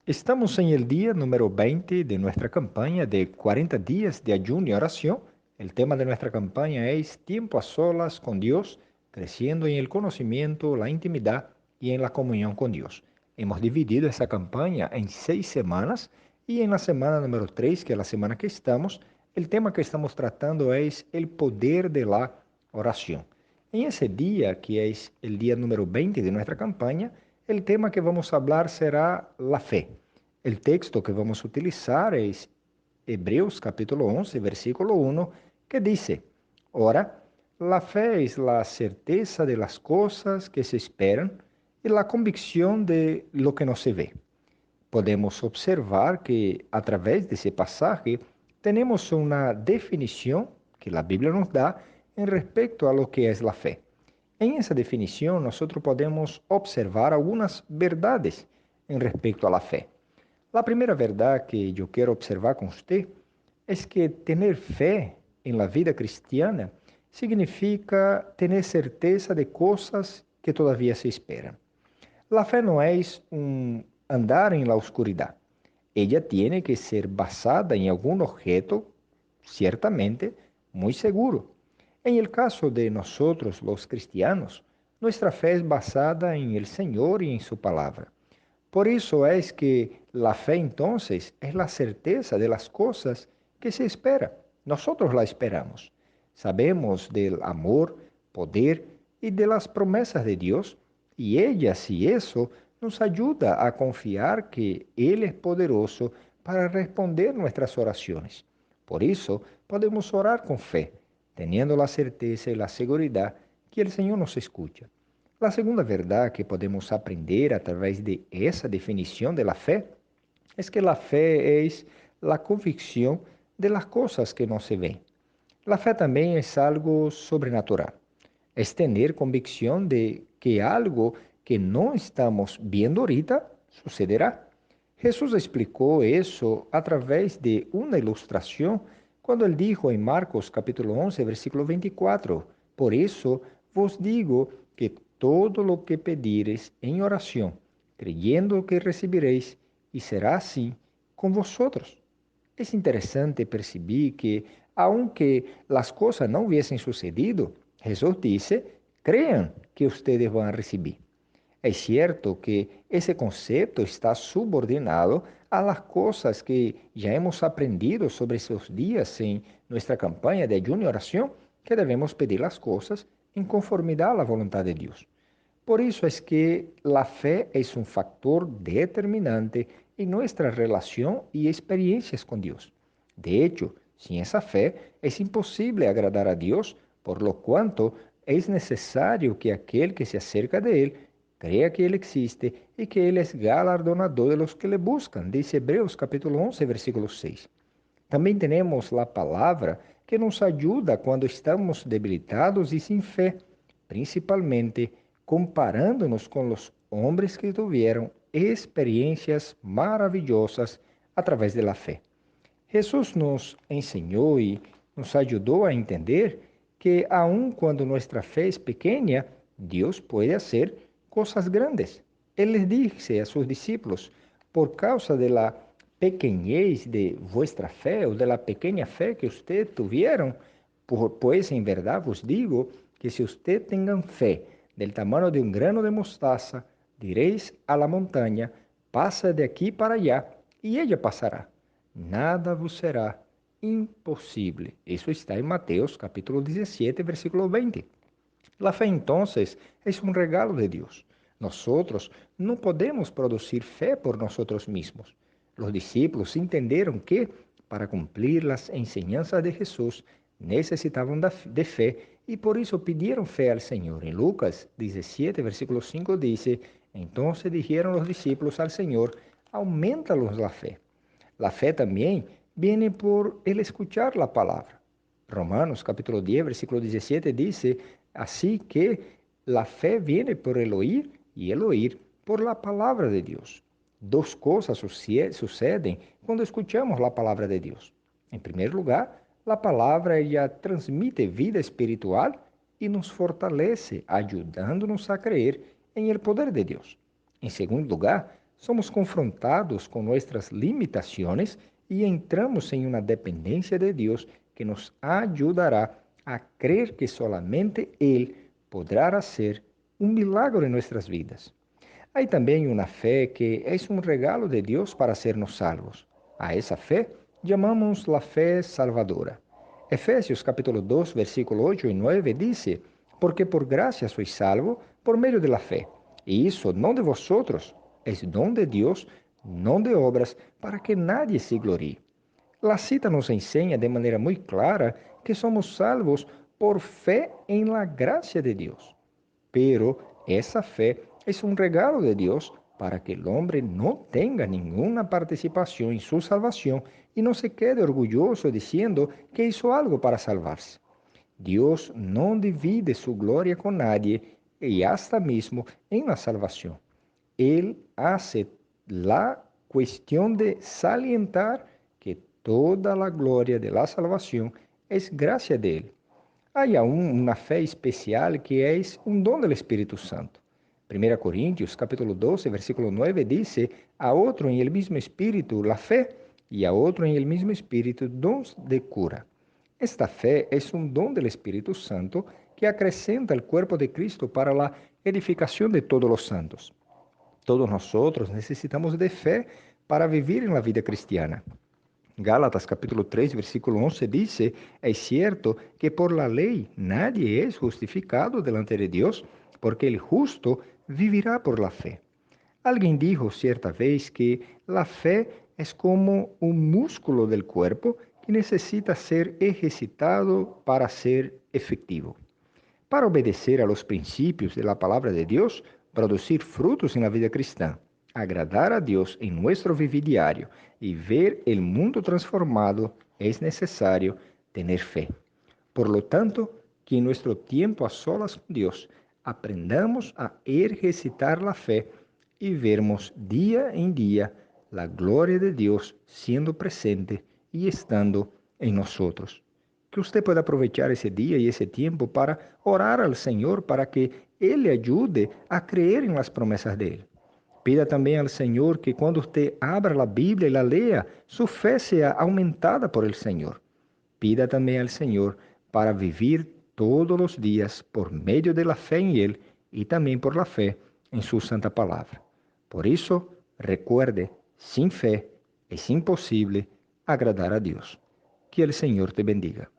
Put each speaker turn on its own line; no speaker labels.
Estamos en el día número 20 de nuestra campaña de 40 días de ayuno y oración. El tema de nuestra campaña es tiempo a solas con Dios, creciendo en el conocimiento, la intimidad y en la comunión con Dios. Hemos dividido esa campaña en 6 semanas y en la semana número 3, que es la semana que estamos, el tema que estamos tratando es el poder de la oración. En ese día, que es el día número 20 de nuestra campaña, el tema que vamos a hablar será la fe. El texto que vamos a utilizar es Hebreos capítulo 11, versículo 1, que dice, Ora, la fe es la certeza de las cosas que se esperan y la convicción de lo que no se ve. Podemos observar que a través de ese pasaje tenemos una definición que la Biblia nos da en respecto a lo que es la fe. En esa definición nosotros podemos observar algunas verdades en respecto a la fe. La primera verdad que yo quiero observar con usted es que tener fe en la vida cristiana significa tener certeza de cosas que todavía se esperan. La fe no es un andar en la oscuridad. Ella tiene que ser basada en algún objeto, ciertamente, muy seguro. En el caso de nosotros, los cristianos, nuestra fe es basada en el Señor y en su palabra. Por eso es que la fe entonces es la certeza de las cosas que se espera. Nosotros la esperamos. Sabemos del amor, poder y de las promesas de Dios, y ellas y eso nos ayuda a confiar que Él es poderoso para responder nuestras oraciones. Por eso podemos orar con fe, teniendo la certeza y la seguridad que el Señor nos escucha. La segunda verdad que podemos aprender a través de esa definición de la fe es que la fe es la convicción de las cosas que no se ven. La fe también es algo sobrenatural. Es tener convicción de que algo que no estamos viendo ahorita sucederá. Jesús explicó eso a través de una ilustración cuando él dijo en Marcos capítulo 11, versículo 24, por eso vos digo que todo lo que pedires en oración, creyendo que recibiréis, y será así con vosotros. Es interesante percibir que, aunque las cosas no hubiesen sucedido, Jesús dice, crean que ustedes van a recibir. Es cierto que ese concepto está subordinado a las cosas que ya hemos aprendido sobre esos días en nuestra campaña de ayuno y oración, que debemos pedir las cosas en conformidad a la voluntad de Dios. Por eso es que la fe es un factor determinante en nuestra relación y experiencias con Dios. De hecho, sin esa fe es imposible agradar a Dios, por lo cuanto es necesario que aquel que se acerca de Él crea que Él existe y que Él es galardonador de los que le buscan, dice Hebreos capítulo 11, versículo 6. También tenemos la palabra que nos ayuda cuando estamos debilitados y sin fe, principalmente comparándonos con los hombres que tuvieron experiencias maravillosas a través de la fe. Jesús nos enseñó y nos ayudó a entender que aun cuando nuestra fe es pequeña, Dios puede hacer cosas grandes. Él les dice a sus discípulos, por causa de la pequeñez de vuestra fe o de la pequeña fe que ustedes tuvieron, pues en verdad vos digo que si ustedes tengan fe del tamaño de un grano de mostaza, diréis a la montaña, pasa de aquí para allá, y ella pasará. Nada vos será imposible. Eso está en Mateos capítulo 17, versículo 20. La fe entonces es un regalo de Dios. Nosotros no podemos producir fe por nosotros mismos. Los discípulos entendieron que para cumplir las enseñanzas de Jesús necesitaban de fe y por eso pidieron fe al Señor. En Lucas 17, versículo 5 dice, entonces dijeron los discípulos al Señor, aumentalos la fe. La fe también viene por el escuchar la palabra. Romanos capítulo 10, versículo 17 dice, así que la fe viene por el oír y el oír por la palabra de Dios. Dos cosas suceden cuando escuchamos la palabra de Dios. En primer lugar, la palabra ella transmite vida espiritual y nos fortalece, ayudándonos a creer en el poder de Dios. En segundo lugar, somos confrontados con nuestras limitaciones y entramos en una dependencia de Dios que nos ayudará a creer que solamente Él podrá hacer un milagro en nuestras vidas. Hay también una fe que es un regalo de Dios para hacernos salvos. A esa fe llamamos la fe salvadora. Efesios capítulo 2, versículo 8 y 9 dice, porque por gracia sois salvo por medio de la fe. Y eso no de vosotros, es don de Dios, no de obras, para que nadie se gloríe. La cita nos enseña de manera muy clara que somos salvos por fe en la gracia de Dios. Pero esa fe es un regalo de Dios para que el hombre no tenga ninguna participación en su salvación y no se quede orgulloso diciendo que hizo algo para salvarse. Dios no divide su gloria con nadie y hasta mismo en la salvación. Él hace la cuestión de salientar que toda la gloria de la salvación es gracia de Él. Hay aún una fe especial que es un don del Espíritu Santo. 1 Corintios capítulo 12, versículo 9 dice, a otro en el mismo Espíritu la fe y a otro en el mismo Espíritu dons de cura. Esta fe es un don del Espíritu Santo que acrecenta el cuerpo de Cristo para la edificación de todos los santos. Todos nosotros necesitamos de fe para vivir en la vida cristiana. Gálatas capítulo 3, versículo 11 dice, es cierto que por la ley nadie es justificado delante de Dios, porque el justo vivirá por la fe. Alguien dijo cierta vez que la fe es como un músculo del cuerpo que necesita ser ejercitado para ser efectivo. Para obedecer a los principios de la palabra de Dios, producir frutos en la vida cristiana, agradar a Dios en nuestro vivir diario y ver el mundo transformado, es necesario tener fe. Por lo tanto, que en nuestro tiempo a solas con Dios aprendamos a ejercitar la fe y vermos día en día la gloria de Dios siendo presente y estando en nosotros. Que usted pueda aprovechar ese día y ese tiempo para orar al Señor para que Él le ayude a creer en las promesas de Él. Pida también al Señor que cuando usted abra la Biblia y la lea, su fe sea aumentada por el Señor. Pida también al Señor para vivir todos los días por medio de la fe en Él y también por la fe en su santa palabra. Por eso, recuerde, sin fe es imposible agradar a Dios. Que el Señor te bendiga.